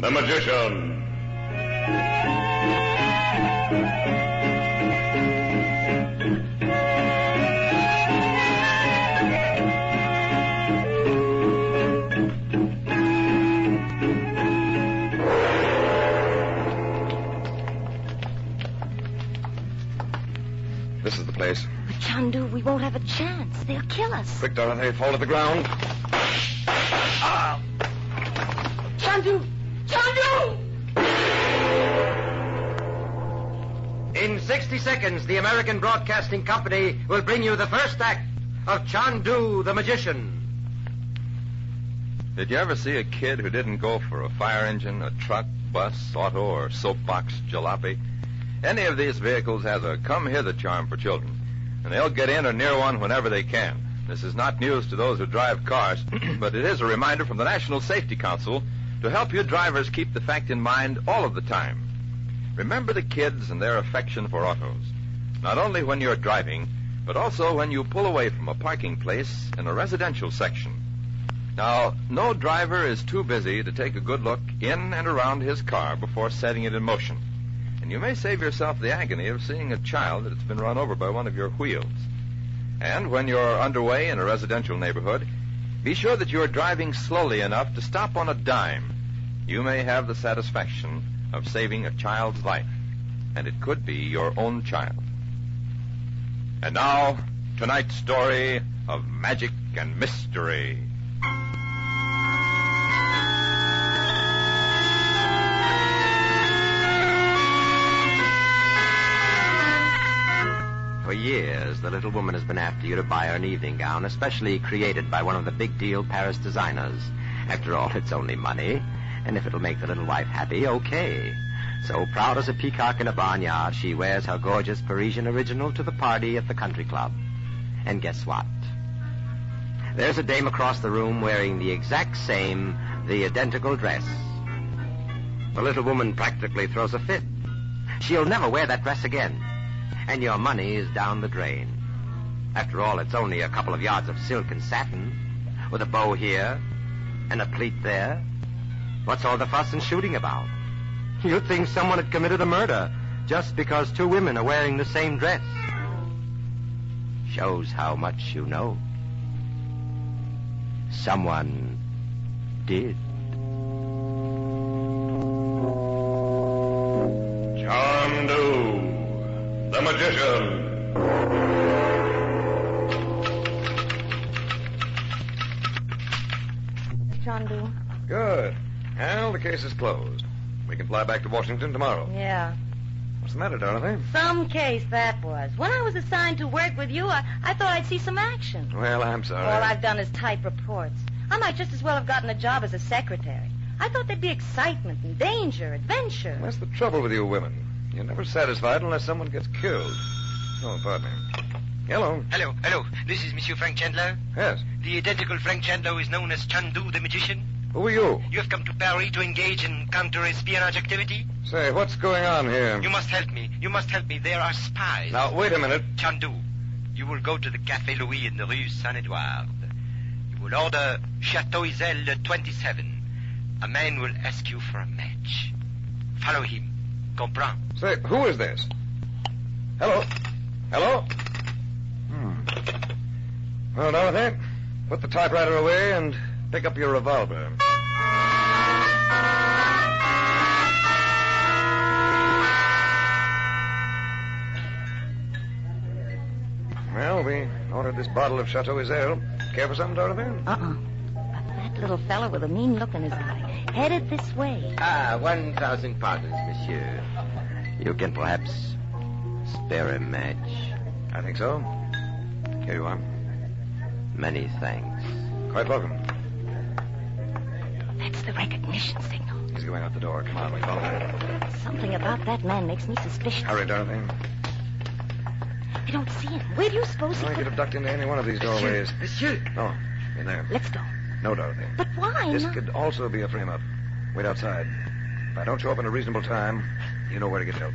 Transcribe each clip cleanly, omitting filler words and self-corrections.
the magician. This is the place. But Chandu, we won't have a chance. They'll kill us. Quick, Dorothy, fall to the ground. Ah! Chandu! Chandu! In 60 seconds, the American Broadcasting Company will bring you the first act of Chandu the Magician. Did you ever see a kid who didn't go for a fire engine, a truck, bus, auto, or soapbox jalopy? Any of these vehicles has a come-hither charm for children, and they'll get in or near one whenever they can. This is not news to those who drive cars, but it is a reminder from the National Safety Council to help you drivers keep the fact in mind all of the time. Remember the kids and their affection for autos, not only when you're driving, but also when you pull away from a parking place in a residential section. Now, no driver is too busy to take a good look in and around his car before setting it in motion. And you may save yourself the agony of seeing a child that's been run over by one of your wheels. And when you're underway in a residential neighborhood, be sure that you're driving slowly enough to stop on a dime. You may have the satisfaction of saving a child's life, and it could be your own child. And now, tonight's story of magic and mystery. For years, the little woman has been after you to buy her an evening gown, especially created by one of the big-deal Paris designers. After all, it's only money, and if it'll make the little wife happy, okay. So proud as a peacock in a barnyard, she wears her gorgeous Parisian original to the party at the country club. And guess what? There's a dame across the room wearing the exact same, the identical dress. The little woman practically throws a fit. She'll never wear that dress again. And your money is down the drain. After all, it's only a couple of yards of silk and satin, with a bow here and a pleat there. What's all the fuss and shooting about? You'd think someone had committed a murder just because two women are wearing the same dress. Shows how much you know. Someone did. Chandu, the magician. Chandu. Good. Well, the case is closed. We can fly back to Washington tomorrow. Yeah. What's the matter, Dorothy? Some case that was. When I was assigned to work with you, I thought I'd see some action. Well, I'm sorry. All I've done is type reports. I might just as well have gotten a job as a secretary. I thought there'd be excitement and danger, adventure. That's the trouble with you women. You're never satisfied unless someone gets killed. Oh, pardon me. Hello. Hello. This is Monsieur Frank Chandler. Yes. The identical Frank Chandler is known as Chandu the Magician. Who are you? You have come to Paris to engage in counter-espionage activity? Say, what's going on here? You must help me. There are spies. Now, wait a minute. Chandu, you will go to the Café Louis in the Rue Saint-Edouard. You will order Chateau Iselle 27. A man will ask you for a match. Follow him. Comprends? Say, who is this? Hello? Well, Dorothy, put the typewriter away and pick up your revolver. Well, we ordered this bottle of Chateau Iselle. Care for something, Dorothy? But that little fellow with a mean look in his eye, headed this way. 1,000 pardons, monsieur. You can perhaps spare a match. I think so. Here you are. Many thanks. Quite welcome. That's the recognition signal. He's going out the door. Come on, we follow him. Something about that man makes me suspicious. Hurry, Dorothy. I don't see him. Where do you suppose he I could have ducked into any one of these doorways. Monsieur. Oh, in there. Let's go. No, Dorothy. But why? This could also be a frame-up. Wait outside. If I don't show up in a reasonable time, you know where to get help.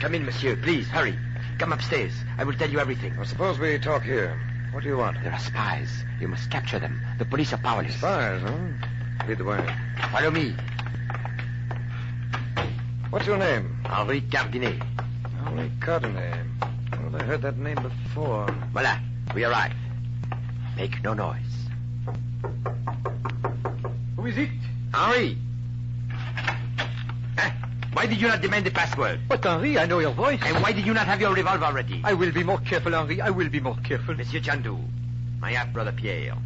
Come in, monsieur. Please, hurry. Come upstairs. I will tell you everything. Well, suppose we talk here. What do you want? There are spies. You must capture them. The police are powerless. Spies, huh? Lead the way. Follow me. What's your name? Henri Cardinet. Henri Cardinet. Well, I heard that name before. Voila, we arrive. Make no noise. Who is it? Henri! Why did you not demand the password? But, Henri, I know your voice. And why did you not have your revolver ready? I will be more careful, Henri. I will be more careful. Monsieur Chandu, my half-brother Pierre.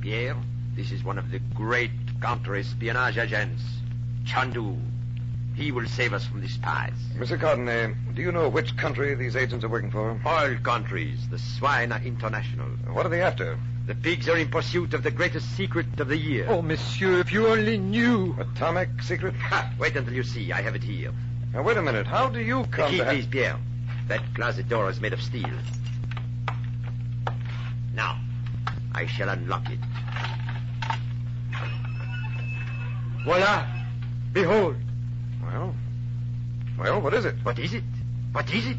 Pierre, this is one of the great counter-espionage agents. Chandu. He will save us from the spies. Mr. Cardinet, do you know which country these agents are working for? All countries. The swine are international. What are they after? The pigs are in pursuit of the greatest secret of the year. Oh, monsieur, if you only knew. Atomic secret? Ha! Wait until you see. I have it here. Now, wait a minute. How do you The come key, to... please, Pierre. That closet door is made of steel. Now, I shall unlock it. Voila. Behold. Well, what is it? What is it? What is it?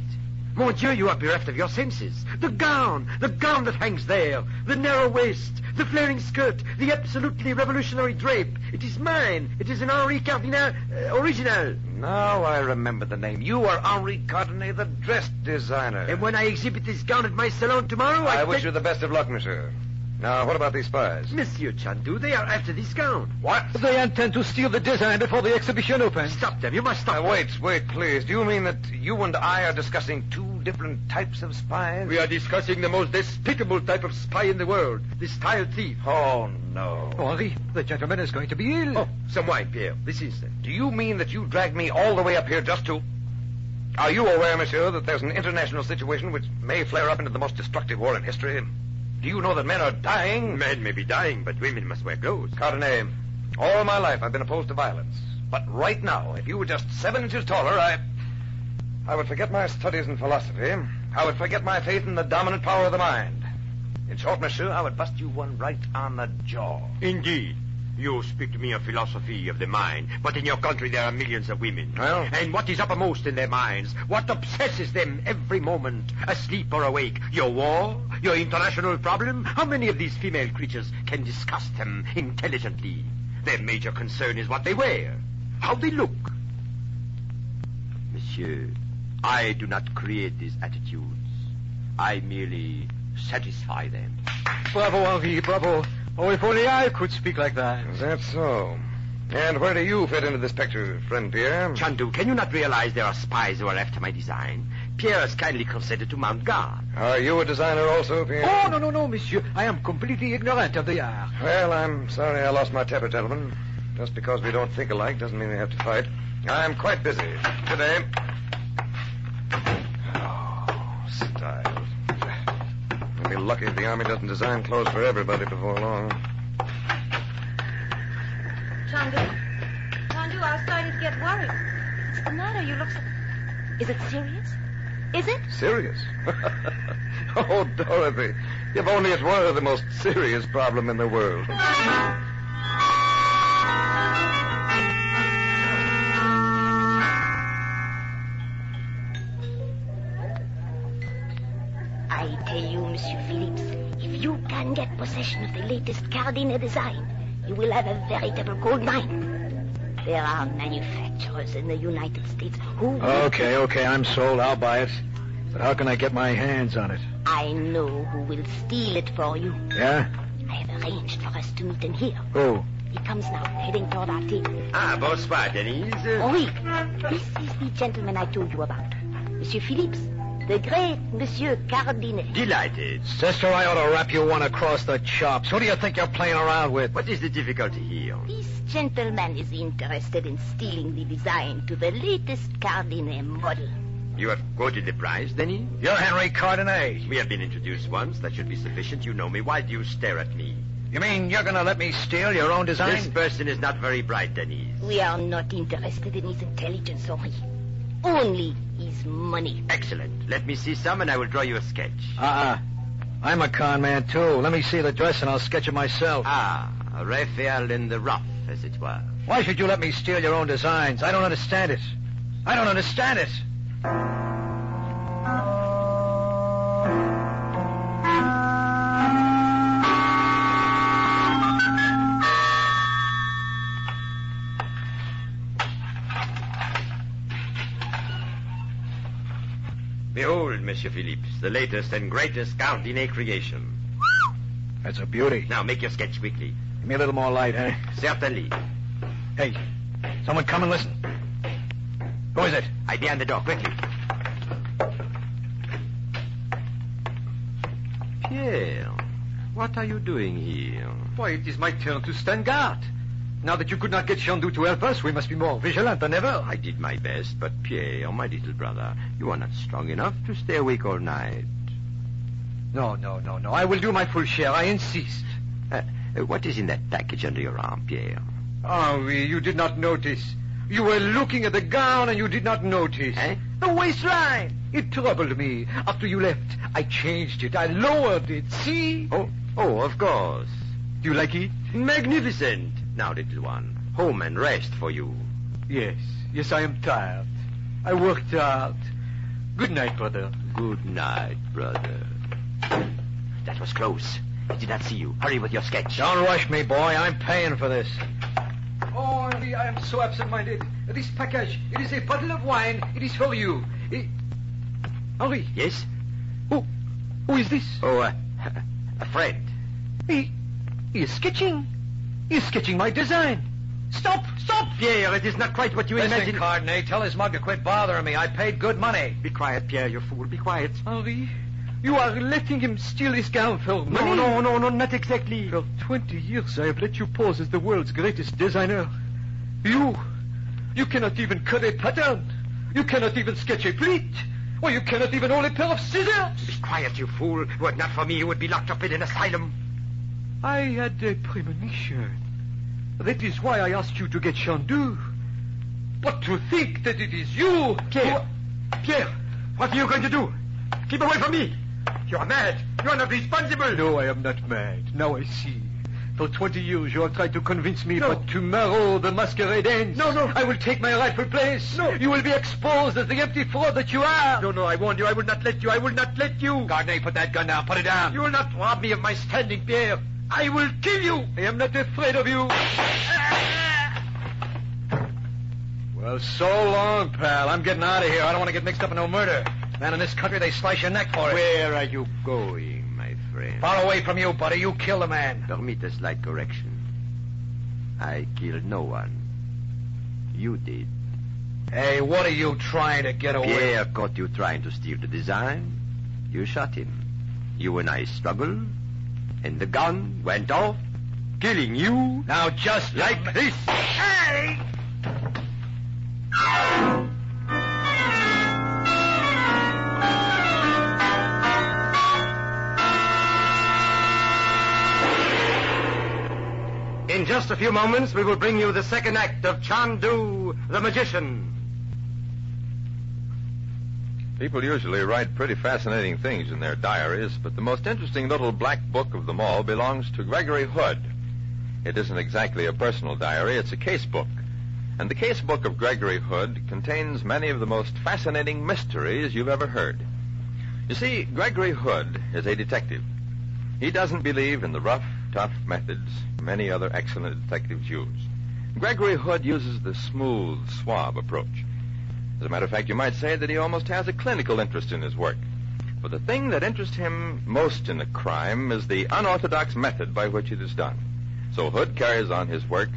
Mon Dieu, you are bereft of your senses. The gown that hangs there, the narrow waist, the flaring skirt, the absolutely revolutionary drape. It is mine. It is an Henri Cardinet original. Now I remember the name. You are Henri Cardinet, the dress designer. And when I exhibit this gown at my salon tomorrow, I wish you the best of luck, monsieur. Now, what about these spies? Monsieur Chandu, they are after this gown. What? They intend to steal the design before the exhibition opens. Stop them. You must stop them. Wait, please. Do you mean that you and I are discussing two different types of spies? We are discussing the most despicable type of spy in the world, the style thief. Oh, no. Henri, the gentleman is going to be ill. Oh, some wine, Pierre. This instant. Do you mean that you dragged me all the way up here just to... Are you aware, monsieur, that there's an international situation which may flare up into the most destructive war in history? Do you know that men are dying? Men may be dying, but women must wear clothes. Cardinet, all my life I've been opposed to violence. But right now, if you were just 7 inches taller, I would forget my studies in philosophy. I would forget my faith in the dominant power of the mind. In short, monsieur, I would bust you one right on the jaw. Indeed. You speak to me of philosophy of the mind, but in your country there are millions of women. Well? And what is uppermost in their minds? What obsesses them every moment, asleep or awake? Your war? Your international problem? How many of these female creatures can discuss them intelligently? Their major concern is what they wear, how they look. Monsieur, I do not create these attitudes. I merely satisfy them. Bravo, Henri, bravo. Oh, if only I could speak like that. Is that so? And where do you fit into this picture, friend Pierre? Chandu, can you not realize there are spies who are after my design? Pierre has kindly consented to mount guard. Are you a designer also, Pierre? Oh, no, monsieur. I am completely ignorant of the art. Well, I'm sorry I lost my temper, gentlemen. Just because we don't think alike doesn't mean we have to fight. I'm quite busy. Good day. Oh, style. We'll be lucky if the Army doesn't design clothes for everybody before long. Chandu, I was starting to get worried. What's the matter? You look so... Is it serious? Is it? Serious? Oh, Dorothy, if only it were the most serious problem in the world. I tell you, Monsieur Phillips, if you can get possession of the latest Cardinet design, you will have a veritable gold mine. There are manufacturers in the United States who... Okay, I'm sold. I'll buy it. But how can I get my hands on it? I know who will steal it for you. Yeah? I have arranged for us to meet him here. Who? He comes now, heading toward our table. Ah, bonsoir, Denise. Oui, this is the gentleman I told you about. Monsieur Phillips, the great Monsieur Cardinet. Delighted. Sister, I ought to wrap you one across the chops. Who do you think you're playing around with? What is the difficulty here? This gentleman is interested in stealing the design to the latest Cardinet model. You have quoted the price, Denise? You're Henri Cardinet. We have been introduced once. That should be sufficient. You know me. Why do you stare at me? You mean you're going to let me steal your own design? This person is not very bright, Denise. We are not interested in his intelligence, Henri. Only his money. Excellent. Let me see some and I will draw you a sketch. I'm a con man, too. Let me see the dress and I'll sketch it myself. Ah, a Raphael in the rough, as it were. Why should you let me steal your own designs? I don't understand it. I don't understand it. Monsieur Philippe. The latest and greatest Gardiner creation. That's a beauty. Now, make your sketch quickly. Give me a little more light, huh? Certainly. Hey, someone come and listen. Who is it? Hide behind the door, quickly. Pierre, what are you doing here? Why, it is my turn to stand guard. Now that you could not get Chandu to help us, we must be more vigilant than ever. I did my best, but Pierre, my little brother, you are not strong enough to stay awake all night. No. I will do my full share. I insist. What is in that package under your arm, Pierre? Henri, you did not notice. You were looking at the gown and you did not notice. Eh? The waistline. It troubled me. After you left, I changed it. I lowered it. See? Oh, of course. Do you like it? Magnificent. Now, little one, home and rest for you. Yes, I am tired. I worked hard. Good night, brother. Good night, brother. That was close. He did not see you. Hurry with your sketch. Don't rush me, boy. I'm paying for this. Oh, Henri, I am so absent-minded. This package, it is a bottle of wine. It is for you. Henri. Yes? Who is this? Oh, a friend. He is sketching. He is sketching my design. Stop! Pierre, it is not quite what you Listen, imagine. Cardinal, tell his mug to quit bothering me. I paid good money. Be quiet, Pierre, you fool. Be quiet. Henri, you are letting him steal this gown for money? No, not exactly. For 20 years, I have let you pose as the world's greatest designer. You cannot even cut a pattern. You cannot even sketch a pleat. Or you cannot even hold a pair of scissors. Be quiet, you fool. Were it not for me, you would be locked up in an asylum. I had a premonition. That is why I asked you to get Chandu. But to think that it is you... Pierre, what are you going to do? Keep away from me. You are mad. You are not responsible. No, I am not mad. Now I see. For 20 years you have tried to convince me, but tomorrow the masquerade ends. No. I will take my rightful place. No. You will be exposed as the empty fraud that you are. No, I warned you. I will not let you. Gardner, put that gun down. Put it down. You will not rob me of my standing, Pierre. I will kill you. I am not afraid of you. Well, so long, pal. I'm getting out of here. I don't want to get mixed up in no murder. Man, in this country, they slice your neck for it. Where are you going, my friend? Far away from you, buddy. You killed a man. Permit a slight correction. I killed no one. You did. Hey, what are you trying to get away? Pierre caught you trying to steal the design. You shot him. You and I struggled, and the gun went off, killing you. Now, just Like this. Hey! In just a few moments, we will bring you the second act of Chandu, the Magician. People usually write pretty fascinating things in their diaries, but the most interesting little black book of them all belongs to Gregory Hood. It isn't exactly a personal diary, it's a case book. And the case book of Gregory Hood contains many of the most fascinating mysteries you've ever heard. You see, Gregory Hood is a detective. He doesn't believe in the rough, tough methods many other excellent detectives use. Gregory Hood uses the smooth, suave approach. As a matter of fact, you might say that he almost has a clinical interest in his work. But the thing that interests him most in a crime is the unorthodox method by which it is done. So Hood carries on his work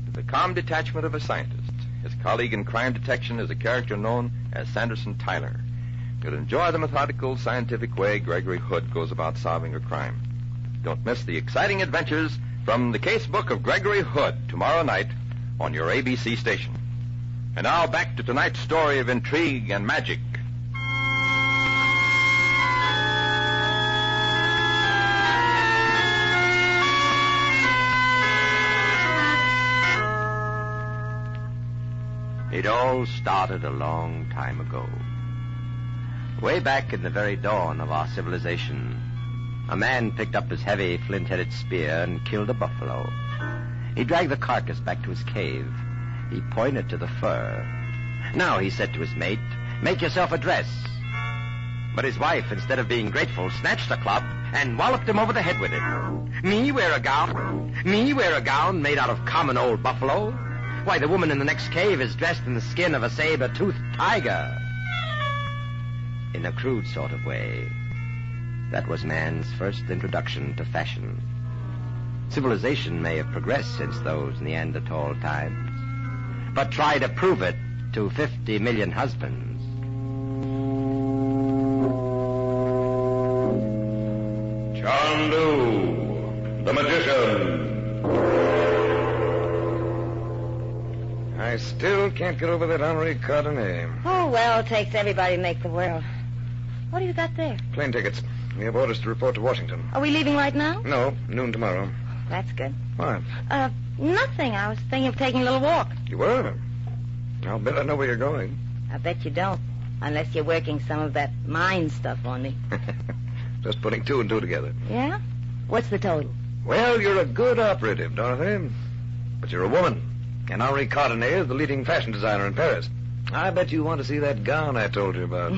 with the calm detachment of a scientist. His colleague in crime detection is a character known as Sanderson Tyler. You'll enjoy the methodical, scientific way Gregory Hood goes about solving a crime. Don't miss the exciting adventures from the case book of Gregory Hood tomorrow night on your ABC station. And now back to tonight's story of intrigue and magic. It all started a long time ago. Way back in the very dawn of our civilization, a man picked up his heavy flint-headed spear and killed a buffalo. He dragged the carcass back to his cave. He pointed to the fur. Now, he said to his mate, make yourself a dress. But his wife, instead of being grateful, snatched the club and walloped him over the head with it. Me wear a gown? Me wear a gown made out of common old buffalo? Why, the woman in the next cave is dressed in the skin of a saber-toothed tiger. in a crude sort of way. That was man's first introduction to fashion. Civilization may have progressed since those Neanderthal times, but try to prove it to 50 million husbands. Chandu, the magician. I still can't get over that Henri Cardenet. Oh, well, it takes everybody to make the world. What do you got there? Plane tickets. We have orders to report to Washington. Are we leaving right now? No, noon tomorrow. That's good. What? Nothing. I was thinking of taking a little walk. You were? I'll bet I know where you're going. I bet you don't. Unless you're working some of that mind stuff on me. Just putting two and two together. Yeah? What's the total? Well, you're a good operative, Dorothy. But you're a woman. And Henri Cardenet is the leading fashion designer in Paris. I bet you want to see that gown I told you about.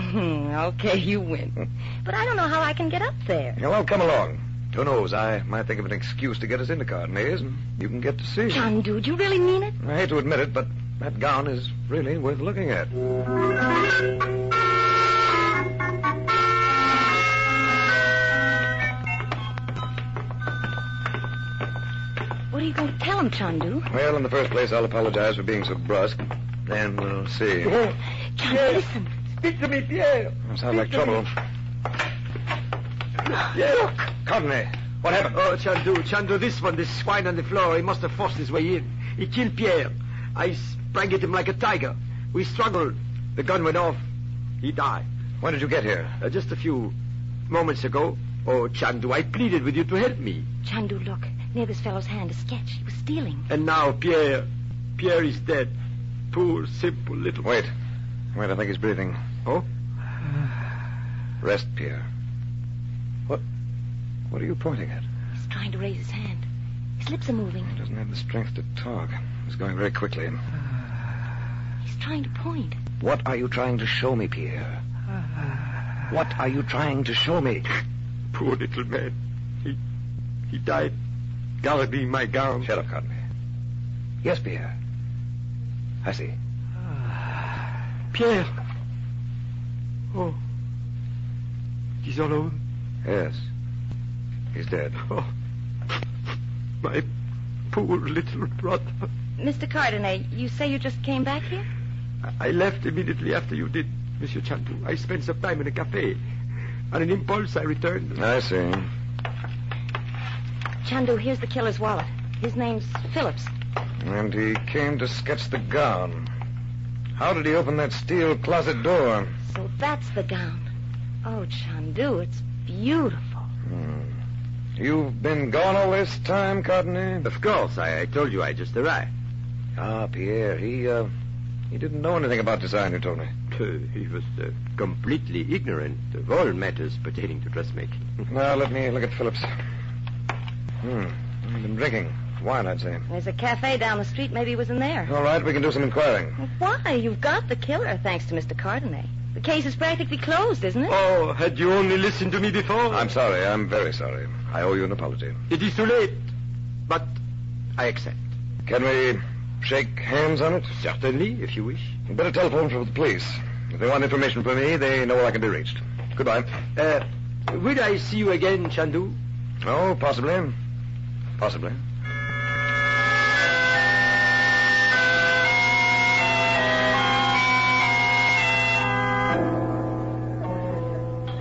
Okay, you win. But I don't know how I can get up there. Yeah, well, come along. Who knows? I might think of an excuse to get us into Cardenet's, and you can get to see. Chandu, do you really mean it? I hate to admit it, but that gown is really worth looking at. What are you going to tell him, Chandu? Well, in the first place, I'll apologize for being so brusque. Then we'll see. Chandu, listen. Speak to me, Pierre. Sounds like trouble. Pierre. Cardenet, what happened? Oh, Chandu, this swine on the floor, he must have forced his way in. He killed Pierre. I sprang at him like a tiger. We struggled. The gun went off. He died. When did you get here? Just a few moments ago. Oh, Chandu, I pleaded with you to help me. Chandu, look. Near this fellow's hand, a sketch. He was stealing. And now Pierre is dead. Poor, simple little... Wait, I think he's breathing. Oh? Rest, Pierre. What are you pointing at? He's trying to raise his hand. His lips are moving. He doesn't have the strength to talk. He's going very quickly. He's trying to point. What are you trying to show me, Pierre? What are you trying to show me? Poor little man. He died guarding my gown. Shut up, Cardenet. Yes, Pierre. I see. Pierre. Oh. He's all alone? Yes. He's dead. Oh. My poor little brother. Mr. Cardenet, you say you just came back here? I left immediately after you did, Monsieur Chandu. I spent some time in a cafe. On an impulse, I returned. I see. Chandu, here's the killer's wallet. His name's Phillips. And he came to sketch the gown. How did he open that steel closet door? So that's the gown. Oh, Chandu, it's beautiful. You've been gone all this time, Cardenet? Of course. I told you I just arrived. Ah, Pierre, he didn't know anything about design, you told me. He was completely ignorant of all matters pertaining to dressmaking. Now, let me look at Phillips. He's been drinking. Wine, I'd say. There's a cafe down the street. Maybe he was in there. All right, we can do some inquiring. Why? You've got the killer, thanks to Mr. Cardenet. The case is practically closed, isn't it? Oh, had you only listened to me before? I'm sorry. I'm very sorry. I owe you an apology. It is too late. But I accept. Can we shake hands on it? Certainly, if you wish. You'd better telephone for the police. If they want information from me, they know where I can be reached. Goodbye. Will I see you again, Chandu? Oh, possibly. Possibly.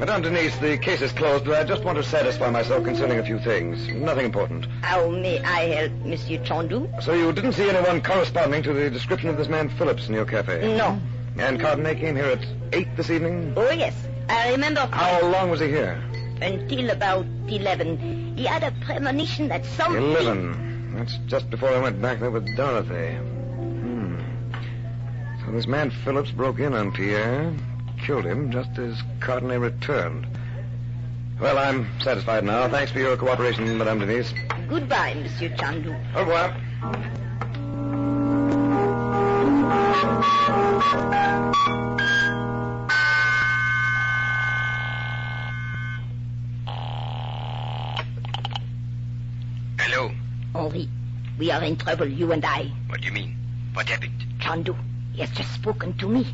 Madame Denise, the case is closed, but I just want to satisfy myself concerning a few things. Nothing important. How may I help, Monsieur Chandu? So you didn't see anyone corresponding to the description of this man Phillips in your cafe? No. And Cardenet came here at 8 this evening? Oh, yes. I remember... How long was he here? Until about 11. He had a premonition that something... 11. That's just before I went back there with Dorothy. So this man Phillips broke in on Pierre, killed him just as Cardenet returned. Well, I'm satisfied now. Thanks for your cooperation, Madame Denise. Goodbye, Monsieur Chandu. Au revoir. Hello. Henri, we are in trouble, you and I. What do you mean? What happened? Chandu, he has just spoken to me.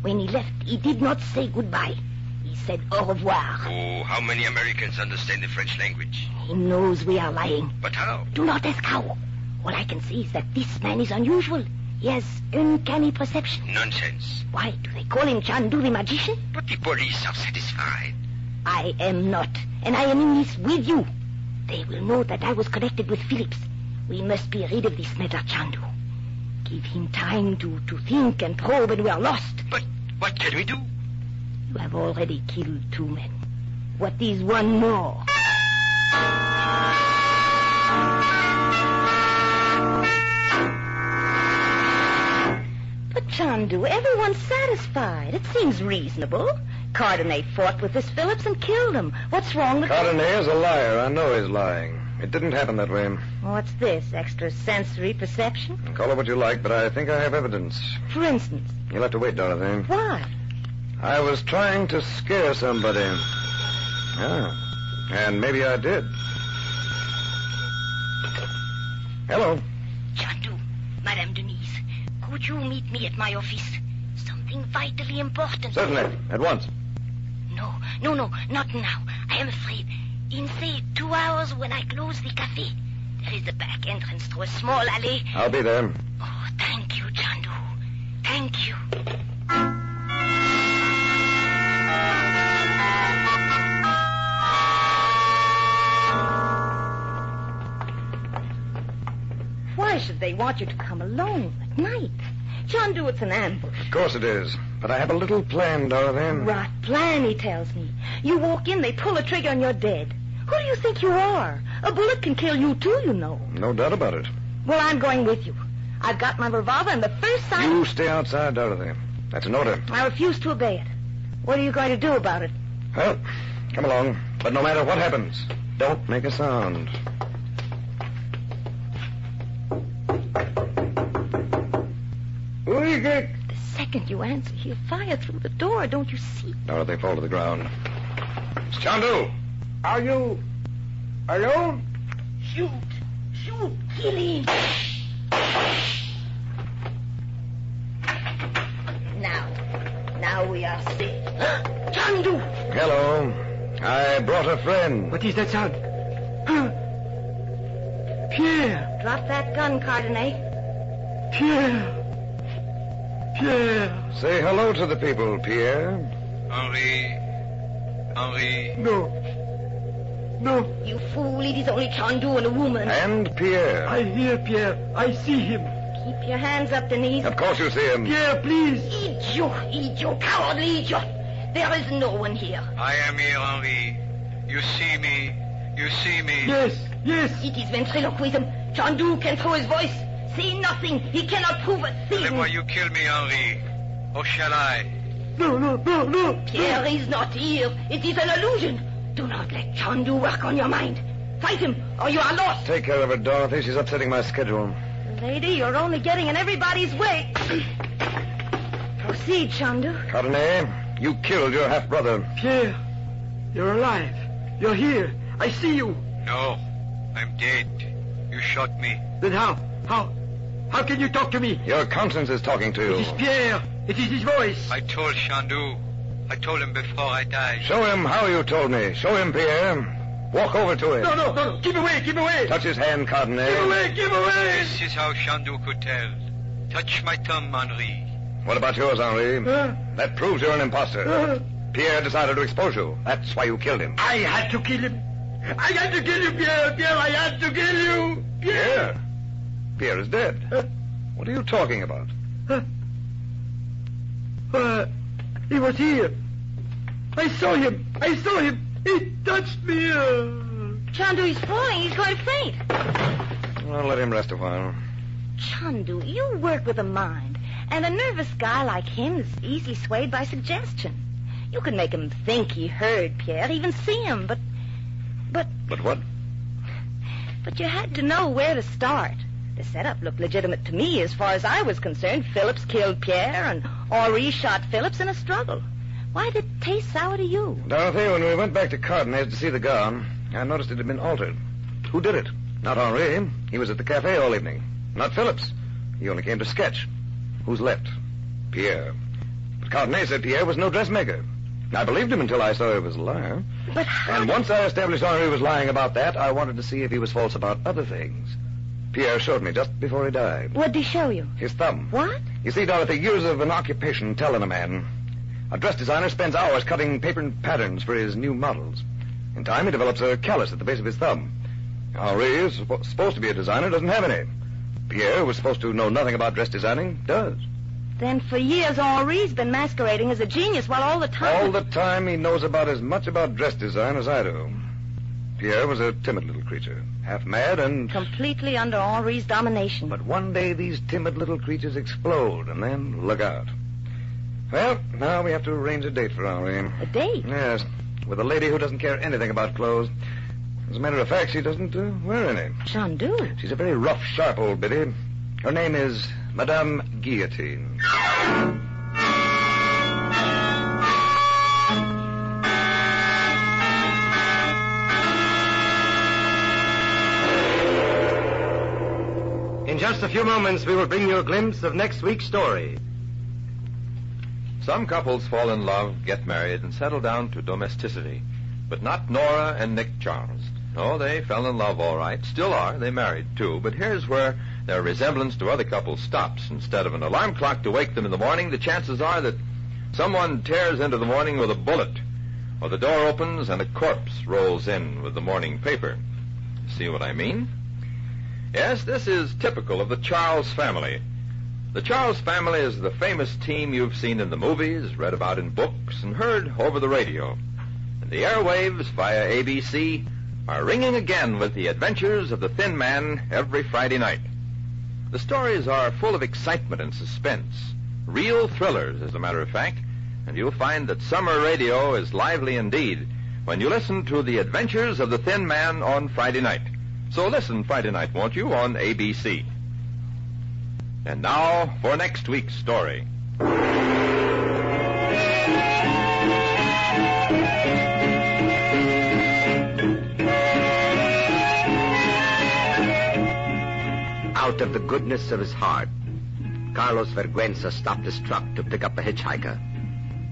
When he left, he did not say goodbye. He He said au revoir. Oh, how many Americans understand the French language? He knows we are lying. But how? Do not ask how. All I can say is that this man is unusual. He has uncanny perception. Nonsense. Why do they call him Chandu the magician? But the police are satisfied. I am not, and I am in this with you. They will know that I was connected with Phillips. We must be rid of this matter, Chandu. Give him time to think and probe, and we are lost. But what can we do? You have already killed 2 men. What is one more? But Chandu, everyone's satisfied. It seems reasonable. Cardenet fought with this Phillips and killed him. What's wrong with... Cardenet is a liar. I know he's lying. It didn't happen that way. What's this? Extrasensory perception? Call it what you like, but I think I have evidence. For instance? You'll have to wait, Dorothy. Why? I was trying to scare somebody. Ah, and maybe I did. Hello. Chandu, Madame Denise, could you meet me at my office? Something vitally important. Certainly. At once. No, not now. I am afraid. In, say, 2 hours when I close the cafe. There is the back entrance to a small alley. I'll be there. Oh, thank you, Chandu. Thank you. Why should they want you to come alone at night? Chandu, it's an ambush. Of course it is. But I have a little plan, Dorothy. Rot plan, he tells me. You walk in, they pull a trigger, and you're dead. Who do you think you are? A bullet can kill you, too, you know. No doubt about it. Well, I'm going with you. I've got my revolver, and the first sign... You stay outside, Dorothy. That's an order. I refuse to obey it. What are you going to do about it? Well, come along. But no matter what happens, don't make a sound. The second you answer, he'll fire through the door, don't you see? Dorothy, fall to the ground. It's Chandu. Are you alone? Shoot, kill him. Now we are safe. Chandu! Hello. I brought a friend. What is that sound? Pierre! Drop that gun, Cardenet. Pierre! Say hello to the people, Pierre. Henri. No. You fool, it is only Chandu and a woman. And Pierre. I hear Pierre. I see him. Keep your hands up, Denise. Of course you see him. Pierre, please. Idiot, cowardly idiot. There is no one here. I am here, Henri. You see me. Yes. It is ventriloquism. Chandu can throw his voice. Say nothing. He cannot prove a thing. Then why you kill me, Henri? Or shall I? No. Pierre is not here. It is an illusion. Do not let Chandu work on your mind. Fight him, or you are lost. Take care of her, Dorothy. She's upsetting my schedule. Lady, you're only getting in everybody's way. Proceed, Chandu. Cardenet, you killed your half-brother. Pierre, you're alive. You're here. I see you. No, I'm dead. You shot me. Then how? How can you talk to me? Your conscience is talking to you. It is Pierre. It is his voice. I told Chandu. I told him before I died. Show him how you told me. Show him, Pierre. Walk over to him. No. Keep away. Touch his hand, Cardenet. Give away. This is how Chandu could tell. Touch my thumb, Henri. What about yours, Henri? That proves you're an imposter. Pierre decided to expose you. That's why you killed him. I had to kill him. Pierre. I had to kill you. Pierre? Pierre is dead. What are you talking about? He was here. I saw him. He touched me. Chandu, he's falling. He's going to faint. Well, let him rest a while. Chandu, you work with a mind. And a nervous guy like him is easily swayed by suggestion. You can make him think he heard Pierre, even see him, but... But what? But you had to know where to start. The setup looked legitimate to me as far as I was concerned. Phillips killed Pierre, and Henri shot Phillips in a struggle. Why did it taste sour to you? Dorothy, when we went back to Cardenay's to see the gun, I noticed it had been altered. Who did it? Not Henri. He was at the cafe all evening. Not Phillips. He only came to sketch. Who's left? Pierre. But Cardenay said Pierre was no dressmaker. I believed him until I saw he was a liar. But how... And once I established Henri was lying about that, I wanted to see if he was false about other things. Pierre showed me just before he died. What'd he show you? His thumb. What? You see, Dorothy, years of an occupation tell on a man. A dress designer spends hours cutting paper patterns for his new models. In time, he develops a callus at the base of his thumb. Henri is supposed to be a designer, doesn't have any. Pierre, who was supposed to know nothing about dress designing, does. Then for years, Henri's been masquerading as a genius while all the time... All the time, he knows about as much about dress design as I do. Pierre was a timid little creature, half mad and... completely under Henri's domination. But one day these timid little creatures explode, and then look out. Well, now we have to arrange a date for Henri. A date? Yes, with a lady who doesn't care anything about clothes. As a matter of fact, she doesn't wear any. Chandu? She's a very rough, sharp old biddy. Her name is Madame Guillotine. In just a few moments, we will bring you a glimpse of next week's story. Some couples fall in love, get married, and settle down to domesticity. But not Nora and Nick Charles. No, they fell in love all right. Still are. They married, too. But here's where their resemblance to other couples stops. Instead of an alarm clock to wake them in the morning, the chances are that someone tears into the morning with a bullet, or the door opens and a corpse rolls in with the morning paper. See what I mean? Yes, this is typical of the Charles family. The Charles family is the famous team you've seen in the movies, read about in books, and heard over the radio. And the airwaves via ABC are ringing again with the adventures of the Thin Man every Friday night. The stories are full of excitement and suspense, real thrillers, as a matter of fact, and you'll find that summer radio is lively indeed when you listen to the adventures of the Thin Man on Friday night. So listen Friday night, won't you, on ABC. And now for next week's story. Out of the goodness of his heart, Carlos Vergüenza stopped his truck to pick up a hitchhiker.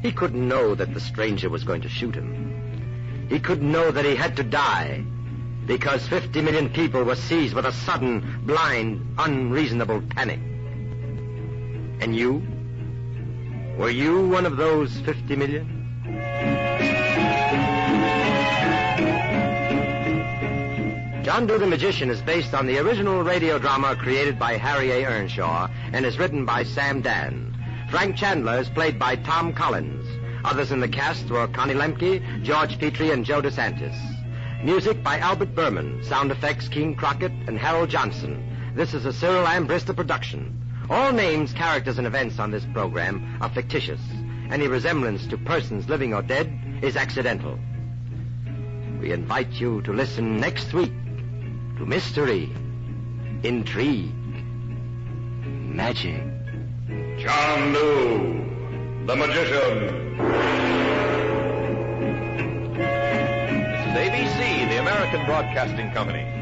He couldn't know that the stranger was going to shoot him. He couldn't know that he had to die because 50 million people were seized with a sudden, blind, unreasonable panic. And you? Were you one of those 50 million? Chandu the Magician is based on the original radio drama created by Harry A. Earnshaw and is written by Sam Dan. Frank Chandler is played by Tom Collins. Others in the cast were Connie Lemke, George Petrie, and Joe DeSantis. Music by Albert Berman. Sound effects King Crockett and Harold Johnson. This is a Cyril Ambrista production. All names, characters, and events on this program are fictitious. Any resemblance to persons living or dead is accidental. We invite you to listen next week to mystery, intrigue, magic. Chandu, the magician. This is ABC, the American Broadcasting Company.